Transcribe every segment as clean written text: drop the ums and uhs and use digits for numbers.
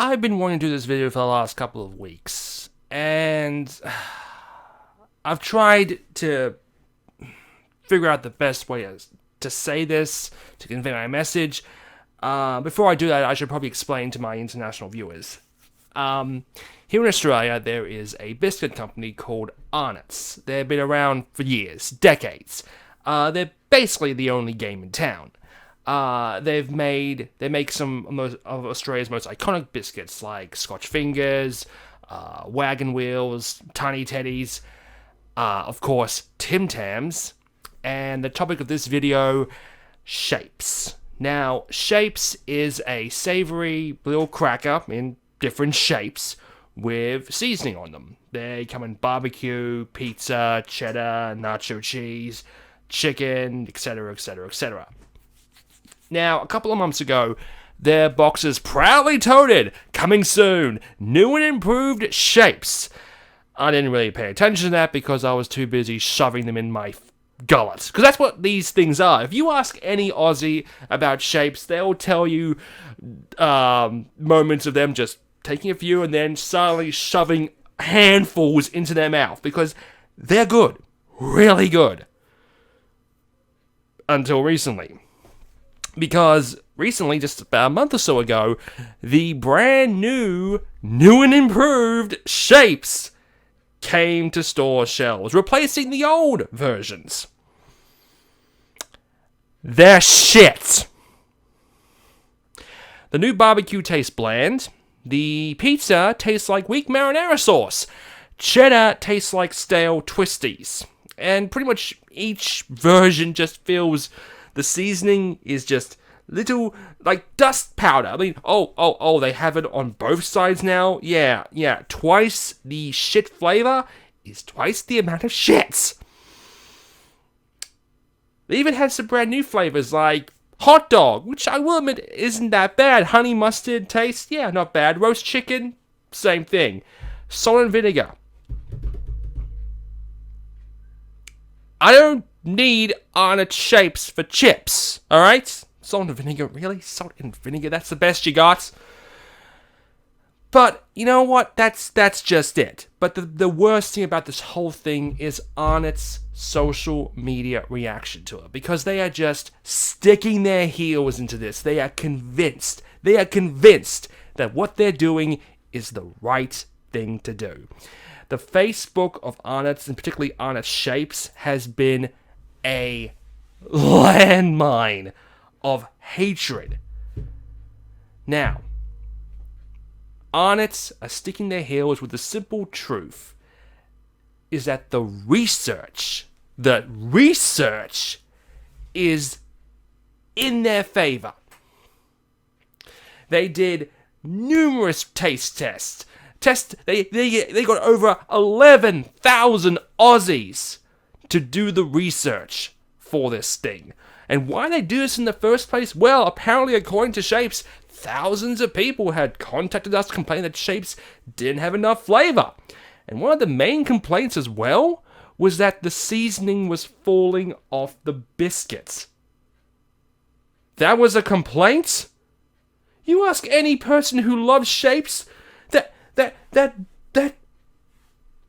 I've been wanting to do this video for the last couple of weeks, and I've tried to figure out the best way to say this, to convey my message. Before I do that, I should probably explain to my international viewers. Here in Australia, there is a biscuit company called Arnott's. They've been around for years, decades. They're basically the only game in town. They make some of Australia's most iconic biscuits, like Scotch Fingers, Wagon Wheels, Tiny Teddies, of course, Tim Tams, and the topic of this video, Shapes. Now, Shapes is a savory little cracker in different shapes with seasoning on them. They come in barbecue, pizza, cheddar, nacho cheese, chicken, etc., etc., etc. Now, a couple of months ago, their boxes proudly touted, coming soon, new and improved Shapes. I didn't really pay attention to that because I was too busy shoving them in my gullet. Because that's what these things are. If you ask any Aussie about Shapes, they'll tell you moments of them just taking a few and then silently shoving handfuls into their mouth. Because they're good. Really good. Until recently. Because recently, just about a month or so ago, the brand new and improved Shapes came to store shelves, replacing the old versions. They're shit. The new barbecue tastes bland. The pizza tastes like weak marinara sauce. Cheddar tastes like stale twisties. And pretty much each version just feels the seasoning is just little, like, dust powder. I mean, they have it on both sides now? Yeah, twice the shit flavor is twice the amount of shits. They even had some brand new flavors like hot dog, which I will admit isn't that bad. Honey mustard taste, yeah, not bad. Roast chicken, same thing. Salt and vinegar. I don't need Arnott's Shapes for chips, alright? Salt and vinegar, really? Salt and vinegar, that's the best you got? But, you know what? That's just it. But the worst thing about this whole thing is Arnott's social media reaction to it. Because they are just sticking their heels into this. They are convinced that what they're doing is the right thing to do. The Facebook of Arnott's, and particularly Arnott's Shapes, has been a landmine of hatred. Now, Arnott's are sticking their heels with the simple truth is that the research is in their favor. They did numerous taste tests. They got over 11,000 Aussies to do the research for this thing. And why they do this in the first place? Well, apparently, according to Shapes, thousands of people had contacted us complaining that Shapes didn't have enough flavor. And one of the main complaints as well was that the seasoning was falling off the biscuits. That was a complaint? You ask any person who loves Shapes, that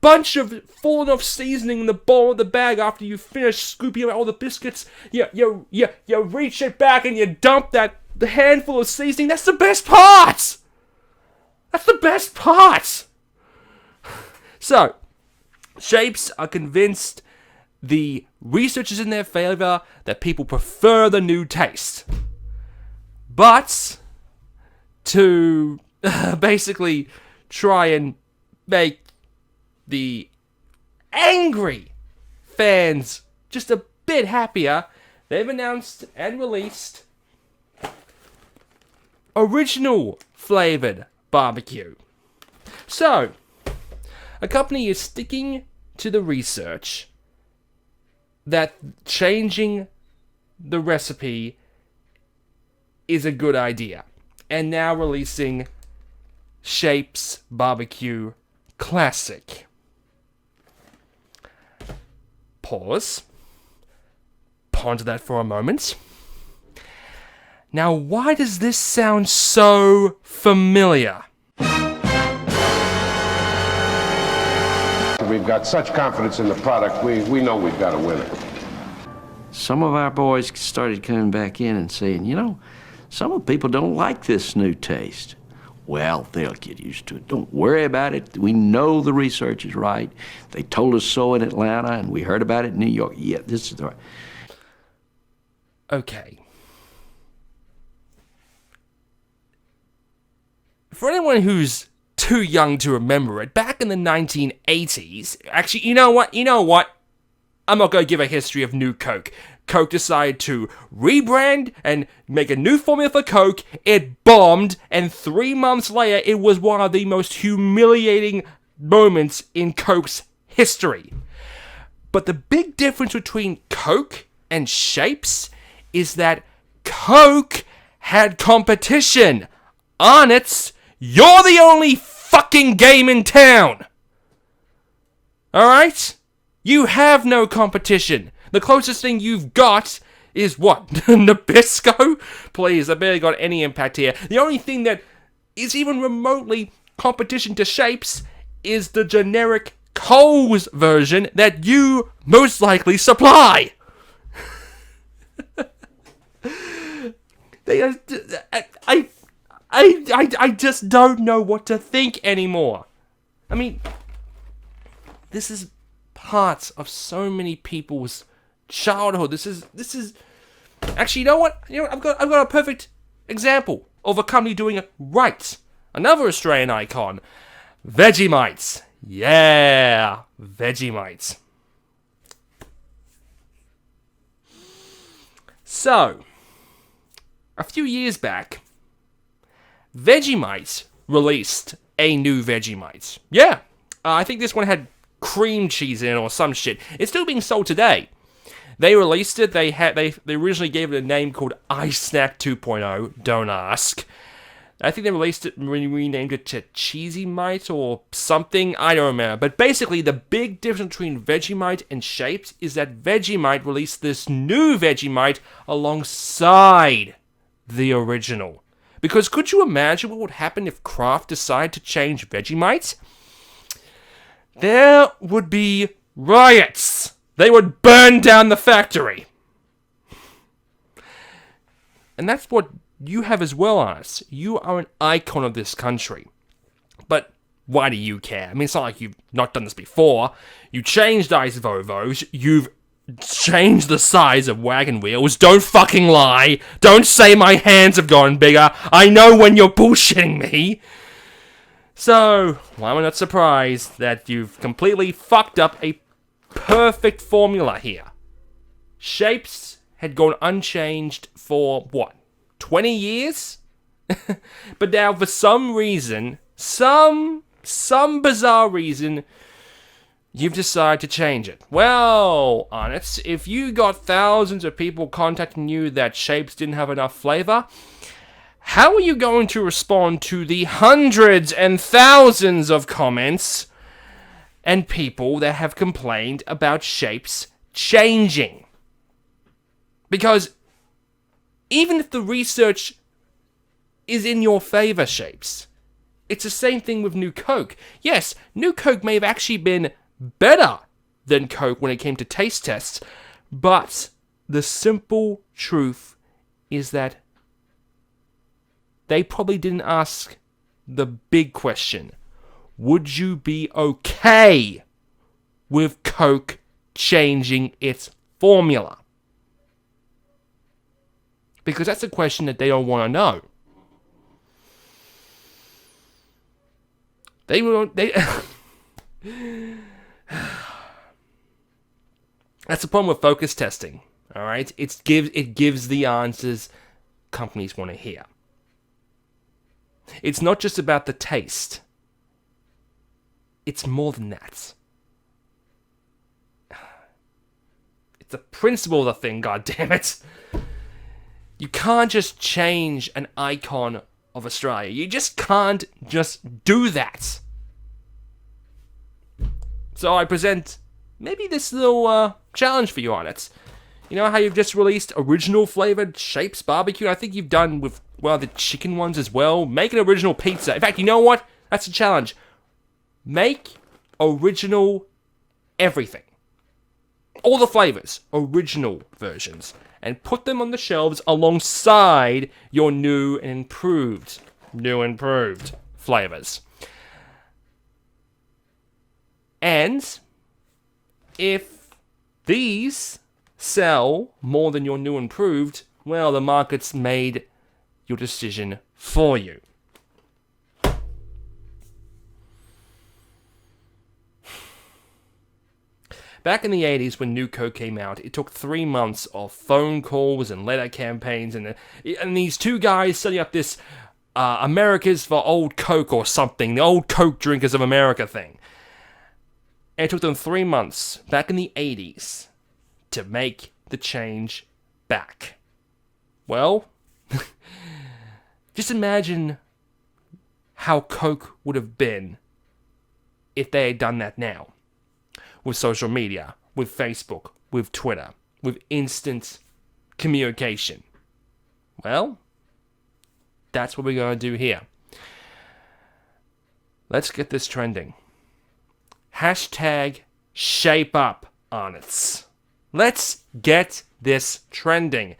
bunch of fallen off seasoning in the bowl of the bag after you finish scooping out all the biscuits, you reach it back and you dump the handful of seasoning. That's the best part! That's the best part! So, Shapes are convinced the research is in their favor, that people prefer the new taste. But, to basically try and make the angry fans just a bit happier, they've announced and released original flavored barbecue. So, a company is sticking to the research that changing the recipe is a good idea, and now releasing Shapes Barbecue Classic. Pause. Ponder that for a moment. Now, why does this sound so familiar? we've got such confidence in the product, we know we've got a winner. Some of our boys started coming back in and saying, you know, some of the people don't like this new taste. Well, they'll get used to it. Don't worry about it. We know the research is right. They told us so in Atlanta, and we heard about it in New York. Yeah, this is the right. Okay. For anyone who's too young to remember it, back in the 1980s, actually, you know what? I'm not going to give a history of New Coke. Coke decided to rebrand and make a new formula for Coke. It bombed, and 3 months later, it was one of the most humiliating moments in Coke's history. But the big difference between Coke and Shapes is that Coke had competition. Honest, you're the only fucking game in town. Alright? You have no competition. The closest thing you've got is what? Nabisco? Please, I barely got any impact here. The only thing that is even remotely competition to Shapes is the generic Coles version that you most likely supply. I just don't know what to think anymore. I mean, this is parts of so many people's childhood. This is actually, you know what? I've got a perfect example of a company doing it right. Another Australian icon, Vegemite. Yeah, Vegemite. So, a few years back, Vegemite released a new Vegemite. Yeah, I think this one had cream cheese in it or some shit. It's still being sold today. They released it. They originally gave it a name called Ice Snack 2.0. Don't ask. I think they released it and renamed it to Cheesy Mite or something. I don't remember. But basically, the big difference between Vegemite and Shapes is that Vegemite released this new Vegemite alongside the original. Because could you imagine what would happen if Kraft decided to change Vegemite? There would be riots. They would burn down the factory. And that's what you have as well, Honest. You are an icon of this country. But why do you care? I mean, it's not like you've not done this before. You changed Ice Vovos. You've changed the size of wagon wheels. Don't fucking lie. Don't say my hands have gotten bigger. I know when you're bullshitting me. So, why am I not surprised that you've completely fucked up a perfect formula here? Shapes had gone unchanged for, what, 20 years? But now, for some reason, some bizarre reason, you've decided to change it. Well, Honest, if you got thousands of people contacting you that Shapes didn't have enough flavor, how are you going to respond to the hundreds and thousands of comments and people that have complained about Shapes changing? Because even if the research is in your favor, Shapes, it's the same thing with New Coke. Yes, New Coke may have actually been better than Coke when it came to taste tests, but the simple truth is that they probably didn't ask the big question. Would you be okay with Coke changing its formula? Because that's a question that they don't want to know. That's the problem with focus testing. All right, it gives the answers companies want to hear. It's not just about the taste. It's more than that. It's the principle of the thing, goddammit. You can't just change an icon of Australia. You just can't just do that. So I present maybe this little challenge for you on it. You know how you've just released original flavored Shapes barbecue? I think you've done with, well, the chicken ones as well. Make an original pizza. In fact, you know what? That's a challenge. Make original everything. All the flavors, original versions, and put them on the shelves alongside your new and improved flavors. And if these sell more than your new and improved, well, the market's made your decision for you. Back in the 80s, when New Coke came out, it took 3 months of phone calls and letter campaigns and these two guys setting up this America's for Old Coke or something, the Old Coke Drinkers of America thing. And it took them 3 months, back in the 80s, to make the change back. Well, just imagine how Coke would have been if they had done that now. With social media, with Facebook, with Twitter, with instant communication. Well, that's what we're going to do here. Let's get this trending. Hashtag shape up, Arnott's. Let's get this trending.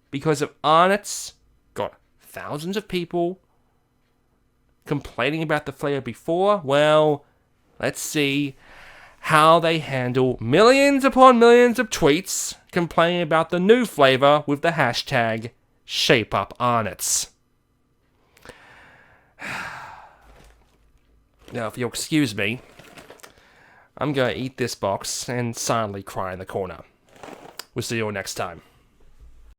Because if Arnott's got thousands of people complaining about the flavor before, well, let's see how they handle millions upon millions of tweets complaining about the new flavor with the hashtag ShapeUpArnott's. Now, if you'll excuse me, I'm going to eat this box and silently cry in the corner. We'll see you all next time.